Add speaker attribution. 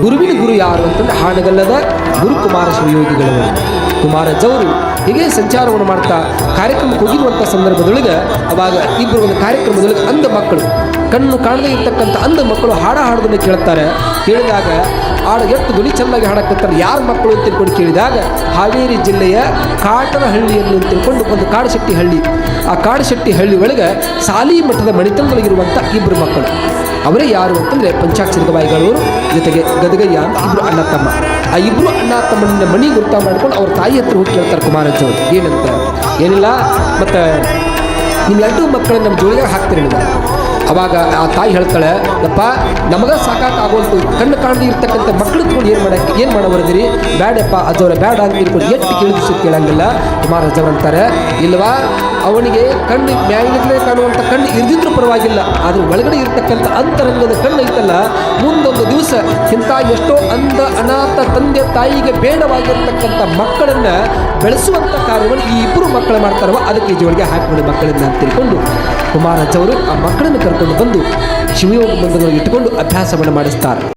Speaker 1: ಗುರುವಿನ ಗುರು ಯಾರು ಅಂತಂದ್ರೆ ಹಾನಗಲ್ಲದ ಗುರು ಕುಮಾರ ಶಿವಯೋಗಿಗಳವರು ಕುಮಾರಜ್ಜವರು ಹೀಗೆ ಸಂಚಾರವನ್ನು ಮಾಡ್ತಾ ಕಾರ್ಯಕ್ರಮಕ್ಕೆ ಹೋಗಿರುವಂಥ ಸಂದರ್ಭದೊಳಗೆ ಅವಾಗ ಇಬ್ಬರು ಒಂದು ಕಾರ್ಯಕ್ರಮದೊಳಗೆ ಅಂಧ ಮಕ್ಕಳು ಕಣ್ಣು ಕಾಣದೇ ಇರ್ತಕ್ಕಂಥ ಅಂಧ ಮಕ್ಕಳು ಹಾಡೋದನ್ನು ಕೇಳ್ತಾರೆ. ಕೇಳಿದಾಗ ಎಷ್ಟು ಧ್ವನಿ ಚೆನ್ನಾಗಿ ಹಾಡಕತ್ತಾರೆ, ಯಾರ ಮಕ್ಕಳು ಅಂತ ತಿಳ್ಕೊಂಡು ಕೇಳಿದಾಗ ಹಾವೇರಿ ಜಿಲ್ಲೆಯ ಕಾಟನಹಳ್ಳಿಯನ್ನು ತಿಳ್ಕೊಂಡು ಒಂದು ಕಾಡಶೆಟ್ಟಿ ಹಳ್ಳಿ, ಆ ಕಾಡಶೆಟ್ಟಿ ಹಳ್ಳಿ ಒಳಗೆ ಸಾಲಿ ಮಠದ ಮಣಿತನದೊಳಗಿರುವಂಥ ಇಬ್ಬರು ಮಕ್ಕಳು. ಅವರೇ ಯಾರು ಅಂತಂದರೆ ಪಂಚಾಕ್ಷರಿ ಗವಾಯಿಗಳವರು ಜೊತೆಗೆ ಗದಗಯ್ಯ ಅಂತ ಇಬ್ಬರು ಅಣ್ಣ ತಮ್ಮ. ಆ ಇಬ್ಬರು ಅಣ್ಣ ತಮ್ಮನ ಮಣಿ ಗುರ್ತ ಮಾಡ್ಕೊಂಡು ಅವ್ರ ತಾಯಿ ಹತ್ರ ಹೋಗಿ ಕೇಳ್ತಾರೆ ಕುಮಾರಜ್ಜವರು. ಏನಂತ ಏನಿಲ್ಲ, ಮತ್ತು ನಿಮ್ಮ ಎರಡೂ ಮಕ್ಕಳನ್ನ ನಮ್ಮ ಜೋಳಿಗೆ ಹಾಕ್ತೀರಿ ನೀವು. ಅವಾಗ ಆ ತಾಯಿ ಹೇಳ್ತಾಳೆ, ಯಪ್ಪ ನಮಗೆ ಸಾಕಾಗುವಂಥ ಕಣ್ಣು ಕಾಣದೇ ಇರ್ತಕ್ಕಂಥ ಮಕ್ಕಳು ತಗೊಂಡು ಏನು ಮಾಡೋವರ್ದಿರಿ, ಬ್ಯಾಡಪ್ಪ ಅಜ್ಜವ್ರ ಬ್ಯಾಡ ಅಂತ ತಿಳ್ಕೊಂಡು ಎಷ್ಟು ಕೇಳಿದ್ರು ಕೇಳಂಗಿಲ್ಲ. ಕುಮಾರಜ್ಜವ್ರು ಅಂತಾರೆ, ಇಲ್ವಾ ಅವನಿಗೆ ಕಣ್ಣು ಮ್ಯಾಲಿನಲ್ಲೇ ಕಾಣುವಂಥ ಕಣ್ಣು ಇರ್ದಿದ್ರೂ ಪರವಾಗಿಲ್ಲ, ಆದ್ರೆ ಒಳಗಡೆ ಇರ್ತಕ್ಕಂಥ ಅಂತರಂಗದ ಕಣ್ಣು ಐತಲ್ಲ, ಮುಂದೊಂದು ದಿವಸ ಇಂಥ ಎಷ್ಟೋ ಅಂಧ ಅನಾಥ ತಂದೆ ತಾಯಿಗೆ ಬೇಡವಾಗಿರ್ತಕ್ಕಂಥ ಮಕ್ಕಳನ್ನು ಬೆಳೆಸುವಂಥ ಕಾರ್ಯವನ್ನು ಈ ಇಬ್ಬರು ಮಕ್ಕಳು ಮಾಡ್ತಾರವ, ಅದಕ್ಕೆ ಈ ಜೋಳಿಗೆ ಹಾಕಿಬಿಡಿ ಮಕ್ಕಳನ್ನ ಅಂತ ತಿಳ್ಕೊಂಡು ಕುಮಾರಜ್ಜವರು ಆ ಮಕ್ಕಳನ್ನು ಕರ್ಕೊಂಡು ಬಂದು ಶಿವಯೋಗ ಬಂಧುಗಳು ಇಟ್ಟುಕೊಂಡು ಅಭ್ಯಾಸವನ್ನು ಮಾಡಿಸ್ತಾರೆ.